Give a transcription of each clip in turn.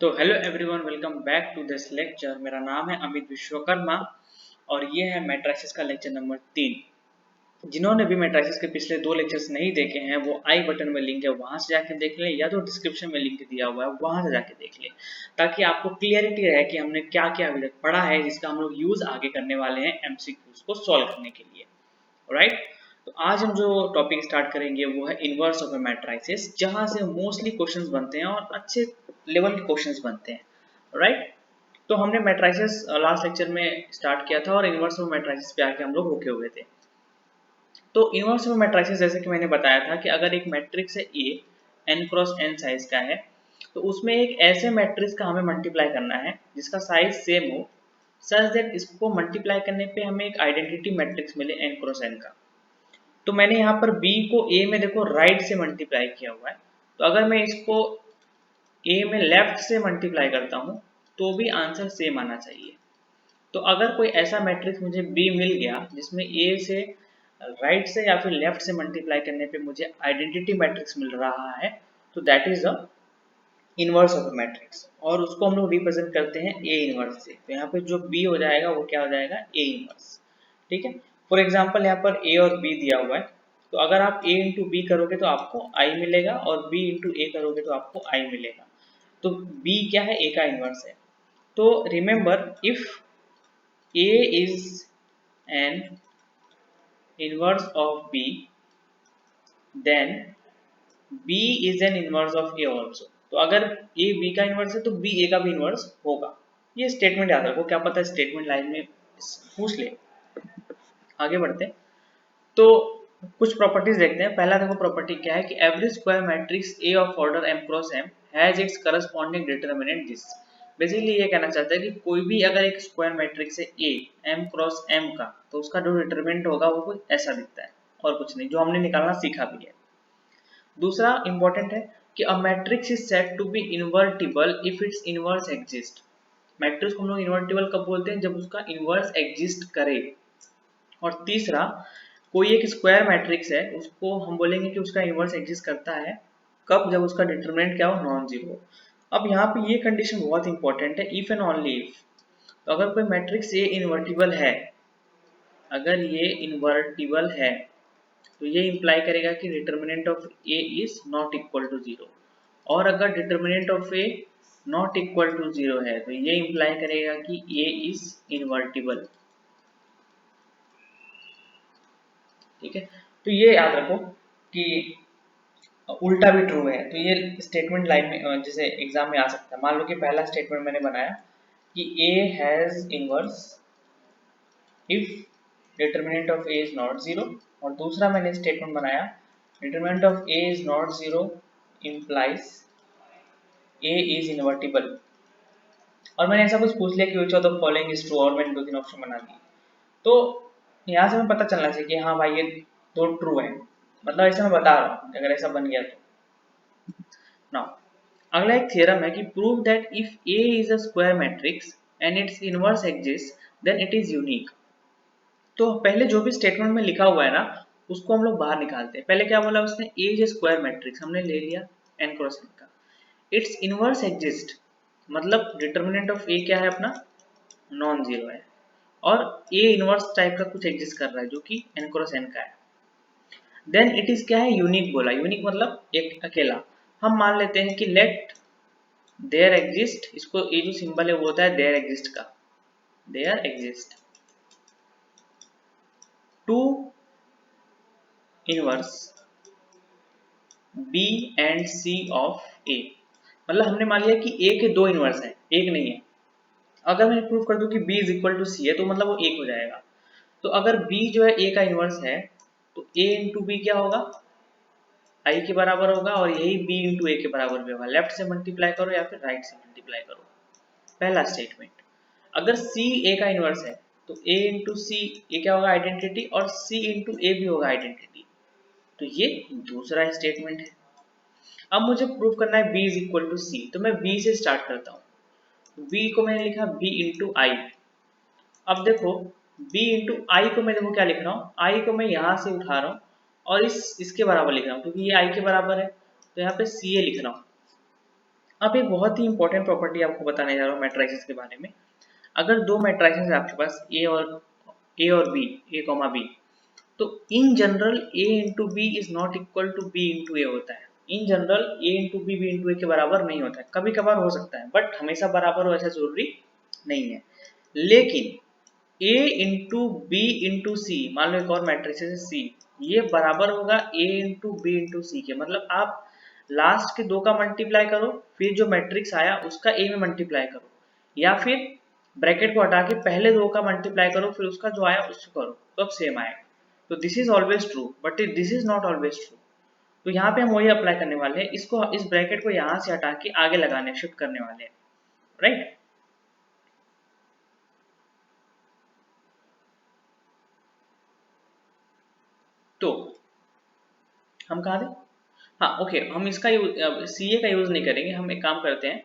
तो hello everyone, welcome back to this lecture. मेरा नाम है अमित विश्वकर्मा और ये है मैट्रिसेस का लेक्चर नंबर 3। जिन्होंने भी मैट्रिसेस के पिछले 2 लेक्चर्स नहीं देखे हैं वो आई बटन में लिंक है, वहां से जाके देख लें, या तो डिस्क्रिप्शन में लिंक दिया हुआ है वहां से जाके देख लें, ताकि आपको क्लियरिटी रहे कि हमने क्या क्या अभी तक पढ़ा है, जिसका हम लोग यूज आगे करने वाले हैं एमसीक्यूज को सॉल्व करने के लिए। राइट। तो आज हम जो टॉपिक स्टार्ट करेंगे वो है इनवर्स ऑफ ए मैट्रिसेस, जहां से मोस्टली क्वेश्चंस बनते हैं और अच्छे लेवल के क्वेश्चंस बनते हैं। राइट। तो हमने मैट्रिसेस लास्ट लेक्चर में स्टार्ट किया था और इनवर्स ऑफ मैट्रिसेस पे आके हम लोग रुके हुए थे। तो इनवर्स ऑफ मैट्रिसेस जैसे कि मैंने बताया था कि अगर एक मैट्रिक्स है ए n क्रॉस n साइज का है, तो उसमें एक ऐसे मैट्रिक्स का हमें मल्टीप्लाई करना है जिसका साइज सेम हो, सच दैट इसको मल्टीप्लाई करने पे हमें एक आइडेंटिटी मैट्रिक्स मिले n क्रॉस n का। तो मैंने यहाँ पर b को a में देखो राइट से मल्टीप्लाई किया हुआ है, तो अगर मैं इसको a में लेफ्ट से मल्टीप्लाई करता हूँ तो भी आंसर सेम आना चाहिए। तो अगर कोई ऐसा मैट्रिक्स मुझे b मिल गया जिसमें a से राइट से या फिर लेफ्ट से मल्टीप्लाई करने पे मुझे आइडेंटिटी मैट्रिक्स मिल रहा है, तो that is the inverse of matrix, और उसको हम लोग रिप्रेजेंट करते हैं ए इनवर्स से। तो यहाँ पे जो b हो जाएगा वो क्या हो जाएगा, ए इनवर्स। ठीक है। फॉर एग्जाम्पल यहाँ पर a और b दिया हुआ है, तो अगर आप a इंटू बी करोगे तो आपको i मिलेगा और b इंटू ए करोगे तो आपको i मिलेगा। तो b क्या है, a का इनवर्स है। तो remember, if a is an inverse of b, then b is an inverse of a also. तो अगर a b का इनवर्स है तो b a का भी इनवर्स होगा। ये स्टेटमेंट याद रखो, क्या पता स्टेटमेंट लाइन में पूछ ले। आगे बढ़ते हैं। तो कुछ प्रॉपर्टीज देखते हैं। पहला देखो प्रॉपर्टी क्या है कि every square matrix A of order m cross m has its corresponding determinant this. Basically ये कहना चाहता है कि कोई भी अगर एक स्क्वायर मैट्रिक्स है a m क्रॉस m का, तो उसका जो डिटरमिनेंट होगा वो कुछ ऐसा दिखता है और कुछ नहीं, जो हमने निकालना सीखा भी है। दूसरा इंपॉर्टेंट है कि a matrix is said to be invertible if its inverse exist. Matrix को हम लोग इन्वर्टिबल कब बोलते हैं, जब उसका इनवर्स एग्जिस्ट करे। और तीसरा, कोई एक स्क्वायर मैट्रिक्स है उसको हम बोलेंगे कि उसका इनवर्स एग्जिस्ट करता है कब, जब उसका डिटरमिनेंट क्या हो, नॉन जीरो। अब यहाँ पे ये कंडीशन बहुत इंपॉर्टेंट है, इफ एंड ओनली इफ। तो अगर कोई मैट्रिक्स ये इन्वर्टिबल है, अगर ये इन्वर्टिबल है तो ये इंप्लाई करेगा कि determinant of A is not equal to zero. और अगर determinant of A not equal to zero है तो ये इंप्लाई करेगा कि ए इज इन्वर्टिबल। ठीक है। तो ये याद रखो कि उल्टा भी ट्रू है, तो ये स्टेटमेंट लाइन में जैसे एग्जाम में आ सकता है। मान लो कि पहला स्टेटमेंट मैंने बनाया कि A has inverse if determinant of A is not zero, और दूसरा मैंने स्टेटमेंट बनाया determinant of A is not zero implies a is invertible। और मैंने ऐसा कुछ पूछ लिया कि which of the following is true, और मैंने 2-3 ऑप्शन बना दिए। तो यहाँ से हमें पता चलना चाहिए कि हाँ भाई ये दो ट्रू है, मतलब ऐसा मैं बता रहा हूँ अगर ऐसा बन गया तो। नाउ अगला एक थ्योरम है कि prove that if a is a square matrix and its inverse exist then it is unique. तो पहले जो भी स्टेटमेंट में लिखा हुआ है ना, उसको हम लोग बाहर निकालते हैं। पहले क्या बोला उसने, a इज स्क्वायर मैट्रिक्स हमने ले लिया n क्रॉस n का, इट्स इनवर्स एग्जिस्ट मतलब डिटरमिनेंट ऑफ ए क्या है अपना, नॉन जीरो है, और ए इनवर्स टाइप का कुछ एग्जिस्ट कर रहा है जो कि n क्रॉस n का है। देन इट इज क्या है, यूनिक बोला। यूनिक मतलब एक अकेला। हम मान लेते हैं कि लेट देयर एग्जिस्ट, इसको ये जो सिंबल है वो होता है देयर एग्जिस्ट का, there exist two inverse B and C of A. मतलब हमने मान लिया कि ए के दो इनवर्स हैं, एक नहीं है। अगर मैं प्रूफ कर दूं कि b इज इक्वल टू सी है तो मतलब वो एक हो जाएगा। तो अगर b जो है a का इनवर्स है तो a इंटू बी क्या होगा, i के बराबर होगा, और यही b इंटू ए के बराबर भी होगा। लेफ्ट से मल्टीप्लाई करो या फिर राइट से मल्टीप्लाई करो। पहला स्टेटमेंट। अगर c a का इनवर्स है तो a इंटू सी ये क्या होगा, आइडेंटिटी, और c इंटू ए भी होगा आइडेंटिटी। तो ये दूसरा स्टेटमेंट है। अब मुझे प्रूफ करना है b इज इक्वल टू सी, तो मैं b से स्टार्ट करता हूँ। b को मैंने लिखा b इंटू आई। अब देखो b इंटू आई को मैं देखो क्या लिख रहा हूँ, i को मैं यहाँ से उठा रहा हूँ और इसके बराबर लिख रहा हूँ, क्योंकि ये i के बराबर है तो यहाँ पे ca लिख रहा हूँ। अब एक बहुत ही इंपॉर्टेंट प्रॉपर्टी आपको बताने जा रहा हूँ मैट्रिसेस के बारे में। अगर दो मैट्रिसेस है आपके पास ए और बी, ए कॉमा बी, तो in general A into B is not equal to B into A होता है। In general A into B B into A के बराबर नहीं होता है, कभी कभार हो सकता है बट हमेशा बराबर हो ऐसा जरूरी नहीं है। लेकिन ए इंटू बी इंटू सी, मान लो एक और मैट्रिक्स है सी, ये बराबर होगा ए इंटू बी इंटू सी के। मतलब आप लास्ट के दो का मल्टीप्लाई करो, फिर जो मैट्रिक्स आया उसका ए में मल्टीप्लाई करो, या फिर ब्रैकेट को हटा के पहले दो का मल्टीप्लाई करो फिर उसका जो आया उसको करो, तो अब सेम आएगा। तो this is always true but this is not always true. तो यहाँ पे हम वही अप्लाई करने वाले हैं, इसको इस ब्रैकेट को यहाँ से हटा के आगे लगाने शिफ्ट करने वाले हैं, राइट। तो हम कहा थे, हाँ ओके, हम इसका सी ए का यूज नहीं करेंगे, हम एक काम करते हैं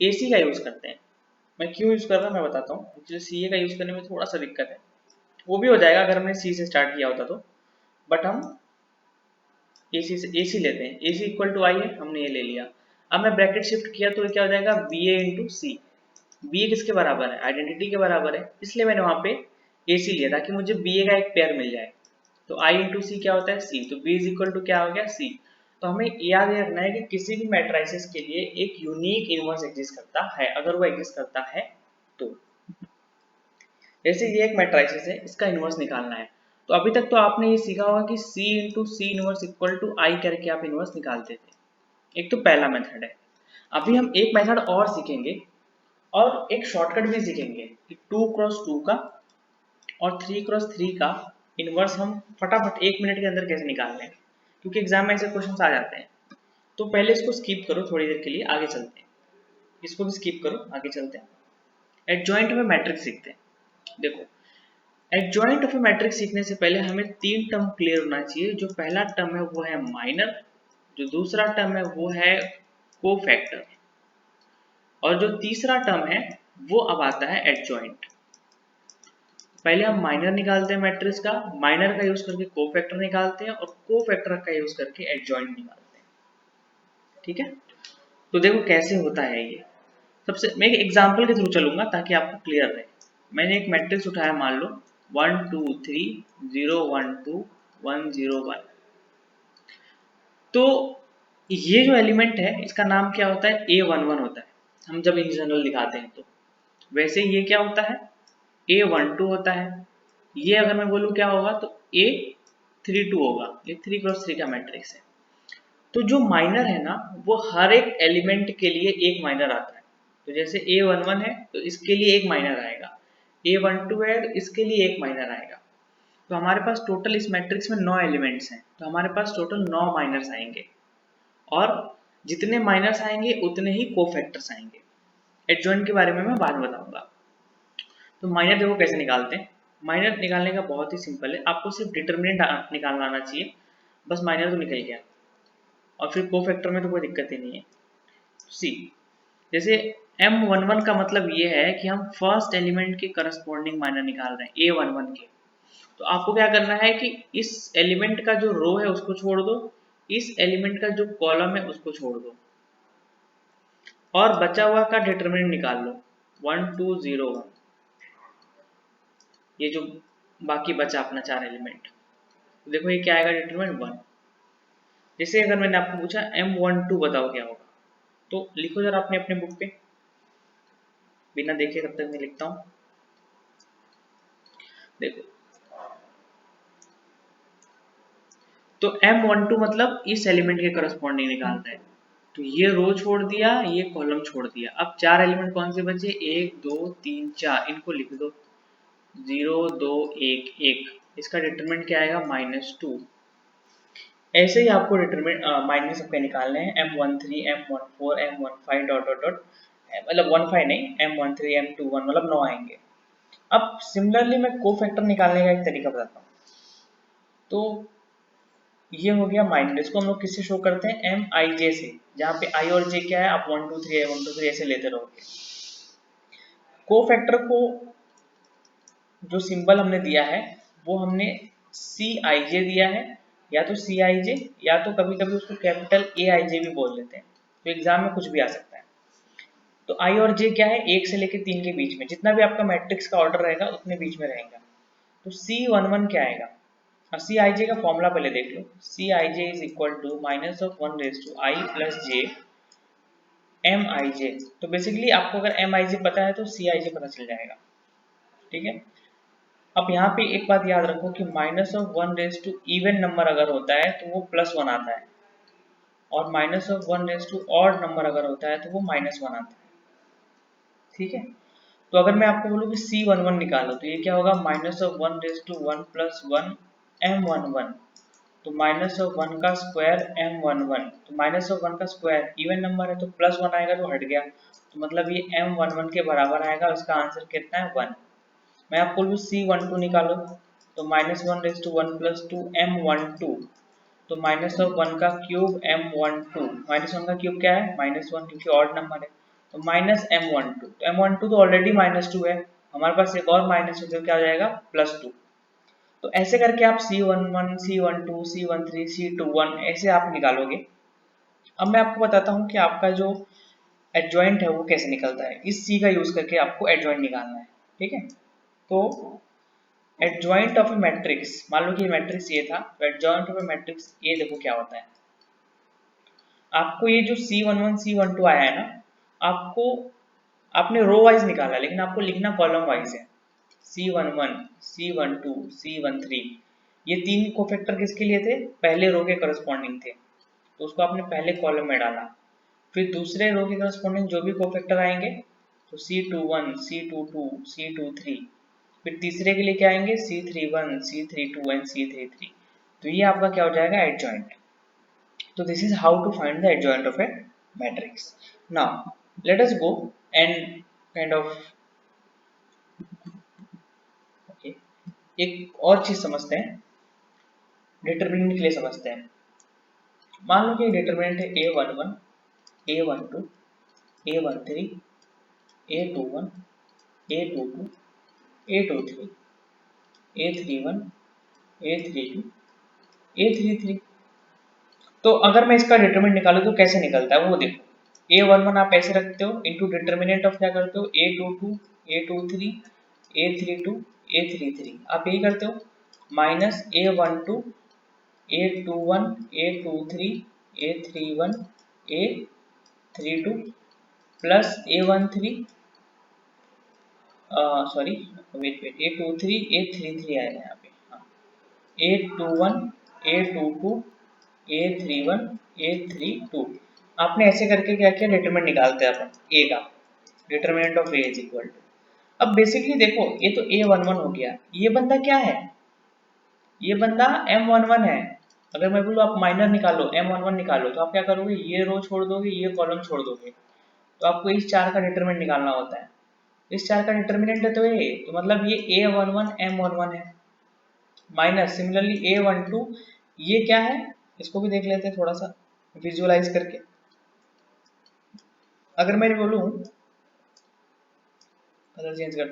ए सी का यूज करते हैं। मैं क्यों यूज कर रहा हूँ मैं बताता हूँ। मुझे सी ए का यूज करने में थोड़ा सा दिक्कत है, वो भी हो जाएगा अगर हमने सी से स्टार्ट किया होता तो, बट हम ए सी लेते हैं। ए सी इक्वल टू आई है, हमने ये ले लिया। अब मैं ब्रैकेट शिफ्ट किया तो ये क्या हो जाएगा, बी ए इंटू सी। बी ए किसके बराबर है, आइडेंटिटी के बराबर है, इसलिए मैंने वहां पे ए सी लिया ताकि मुझे बी ए का एक पेयर मिल जाए। तो आई इंटू सी क्या होता है, सी, तो बी इज इक्वल टू क्या हो गया, सी। तो हमें याद रखना है कि किसी भी मैट्रिसेस के लिए एक यूनिक इनवर्स एग्जिस्ट करता है, अगर वो एग्जिस्ट करता है तो। जैसे ये एक मैट्रिसेस है, इसका इनवर्स निकालना है, तो अभी तक तो आपने ये सीखा होगा कि C into C inverse equal to I करके आप इनवर्स निकालते थे। एक तो पहला मेथड है। अभी हम एक मेथड और सीखेंगे और एक शॉर्टकट भी सीखेंगे कि 2 क्रॉस 2 का और 3 क्रॉस 3 का इनवर्स हम फटाफट 1 मिनट के अंदर कैसे निकाल लें, क्योंकि एग्जाम में ऐसे क्वेश्चन आ जाते हैं। तो पहले इसको स्किप करो, थोड़ी देर के लिए आगे चलते हैं। इसको भी स्किप करो, आगे चलते हैं। एडजॉइंट में मैट्रिक्स सीखते हैं। देखो, एडजॉइंट ऑफ ए मैट्रिक्स सीखने से पहले हमें 3 टर्म क्लियर होना चाहिए। जो पहला टर्म है वो है माइनर, जो दूसरा टर्म है वो है कोफैक्टर, और जो तीसरा टर्म है वो अब आता है एडजॉइंट। पहले हम माइनर निकालते हैं मैट्रिक्स का, माइनर का यूज करके कोफैक्टर निकालते हैं और कोफैक्टर का यूज करके एडजॉइंट निकालते हैं। ठीक है, तो देखो कैसे होता है ये। सबसे मैं एक एग्जांपल के थ्रू चलूंगा ताकि आपको क्लियर रहे। मैंने एक मैट्रिक्स उठाया, मान लो 1 2 3 0 1 2 1 0 1। तो ये जो एलिमेंट है इसका नाम क्या होता है, A11 होता है हम जब इन जनरल दिखाते हैं तो। वैसे ये क्या होता है, A12 होता है। ये अगर मैं बोलूँ क्या होगा तो A32 होगा। ये 3 क्रॉस 3 का मैट्रिक्स है। तो जो माइनर है ना वो हर एक एलिमेंट के लिए एक माइनर आता है। तो जैसे A11 है तो इसके लिए एक माइनर आएगा, A12 है तो इसके लिए एक माइनर आएगा। तो हमारे पास टोटल इस मैट्रिक्स में 9 एलिमेंट्स हैं, तो हमारे पास टोटल 9 माइनर्स आएंगे, और जितने माइनर्स आएंगे उतने ही कोफैक्टर्स आएंगे। एडजॉइंट के बारे में मैं बाद में बताऊंगा। तो माइनर देखो कैसे निकालते हैं। माइनर निकालने का बहुत ही सिंपल है, आपको सिर्फ डिटर्मिनेंट निकालना आना चाहिए, बस माइनर तो निकल गया। और फिर कोफैक्टर में तो कोई दिक्कत ही नहीं है। सी, जैसे M11 का मतलब ये है कि हम फर्स्ट एलिमेंट के करस्पॉन्डिंग माइनर निकाल रहे हैं A11 के। तो आपको क्या करना है कि इस एलिमेंट का जो रो है उसको छोड़ दो, इस एलिमेंट का जो कॉलम है उसको छोड़ दो, और बचा हुआ का डिटरमिनेंट निकाल लो 1 2 0 1। ये जो बाकी बचा अपना 4 एलिमेंट, तो देखो ये क्या आएगा, डिटरमिनेंट 1। जैसे अगर मैंने आपको पूछा M12 बताओ क्या होगा, तो लिखो जरा अपने अपने बुक पे, बिना देखे तब तक मैं लिखता हूँ। देखो, तो M12 मतलब इस एलिमेंट के करस्पॉन्डिंग निकालता है। तो ये रो छोड़ दिया, ये कॉलम छोड़ दिया। अब 4 एलिमेंट कौन से बचे, 1 2 3 4, इनको लिख दो 0 2 1 1। इसका डिटरमिनेंट क्या आएगा, -2। ऐसे ही आपको डिटरमिनेंट माइनस सबके निकालने हैं, M13 M14 M15 dot dot dot, मतलब 15 नहीं, M13 M21 मतलब 9 आएंगे। अब सिमिलरली मैं कोफैक्टर निकालने का एक तरीका बताता हूँ। तो ये हो गया माइनर, इसको हम लोग किससे शो करते हैं, MIJ से, जहाँ पे I और J क्या है, आप 1 2 3 1 2 3 ऐसे लेते रहोगे। कोफैक्टर को जो सिंबल हमने दिया है वो हमने CIJ दिया है, या तो CIJ, या तो कभी कभी उसको कैपिटल AIJ भी बोल देते हैं। तो एग्जाम में कुछ भी आ सकता है। तो आई और जे क्या है, 1 से लेके 3 के बीच में, जितना भी आपका मैट्रिक्स का ऑर्डर रहेगा उतने बीच में रहेगा। तो C11 क्या आएगा, और सी आई जे का फॉर्मूला पहले देख लो। C I J is equal to minus of 1 raise to I plus J M I J. तो बेसिकली आपको अगर एम आई जे पता है तो सी आई जे पता चल जाएगा, ठीक है। अब यहाँ पे एक बात याद रखो कि minus of 1 raise to even number अगर होता है तो वो +1 आता है, और minus of 1 raise to odd number अगर होता है तो वो -1 आता है, ठीक है। तो अगर मैं आपको बोलूँ कि C11 निकालो तो ये क्या होगा, minus of 1 raise to 1 plus 1 M11, तो माइनस ऑफ 1 का स्क्वायर M11, तो माइनस ऑफ 1 का स्क्वायर इवन नंबर है तो +1 आएगा तो हट गया, तो मतलब ये M11 के बराबर आएगा, उसका आंसर कितना है 1। मैं आपको बोलूँ C12 निकालो तो minus 1 raise to 1 plus 2 M12, तो माइनस ऑफ 1 का क्यूब M12, माइनस 1 का क्यूब क्या है -1, क्योंकि ऑड नंबर है, तो माइनस M12, तो M12 तो ऑलरेडी -2 है, हमारे पास एक और माइनस है तो क्या हो जाएगा +2। तो ऐसे करके आप C11, C12, C13, C21 ऐसे आप निकालोगे। अब मैं आपको बताता हूँ कि आपका जो एडजॉइंट है वो कैसे निकलता है, इस C का यूज करके आपको एडजॉइंट निकालना है, ठीक है। तो एडजॉइंट ऑफ ए मैट्रिक्स, मान लो कि मैट्रिक्स ये था, तो एडजॉइंट ऑफ ए मैट्रिक्स ये देखो क्या होता है। आपको ये जो C11 C12 आया है ना, आपको आपने रो वाइज निकाला लेकिन आपको लिखना कॉलम वाइज है। C11, C12, C13 ये 3 कोफैक्टर किसके लिए थे, पहले रो के करस्पॉन्डिंग थे, तो उसको आपने पहले कॉलम में डाला। फिर दूसरे रो के करस्पॉन्डिंग जो भी कोफैक्टर आएंगे तो C21, C22, C23, फिर तीसरे के लिए क्या आएंगे C31, C32 एंड C33। तो ये आपका क्या हो जाएगा adjoint. So this is how to find the adjoint of a matrix. Now let us go and kind of okay, एक और चीज समझते हैं, डिटरमिनेंट के लिए समझते हैं। मान लो कि डिटरमिनेंट है A11, A12, A13, A21, A22, A23, A31, A32, A33। तो अगर मैं इसका डिटरमिनेंट निकालूं तो कैसे निकलता है वो देखो। A11 आप ऐसे रखते हो इनटू डिटरमिनेंट ऑफ क्या करते हो A22, A23, A32, A33, आप यही करते हो, minus A12, A21, A23, A31, A32 plus A13, sorry wait A23, A33 आएगा यहाँ पे, हाँ A21, A22, A31, A32। आपने ऐसे करके क्या किया, डिटरमिनेंट निकालते हैं अपन A का, determinant of A is equal to. अब बेसिकली देखो ये तो A11 हो गया, ये बंदा क्या है, ये बंदा M11 है। अगर मैं बोलूँ आप माइनर निकालो M11 निकालो तो आप क्या करोगे, ये रो छोड़ दोगे, ये कॉलम छोड़ दोगे, तो आपको इस 4 का डिटरमिनेंट निकालना होता है। इस 4 का डिटरमिनेंट है तो ये, तो मतलब ये A11 M11 है, माइनस सिमिलरली A12, ये क्या है इसको भी देख लेते हैं थोड़ा सा विजुअलाइज करके। अगर मैं बोलूँ कलर चेंज कर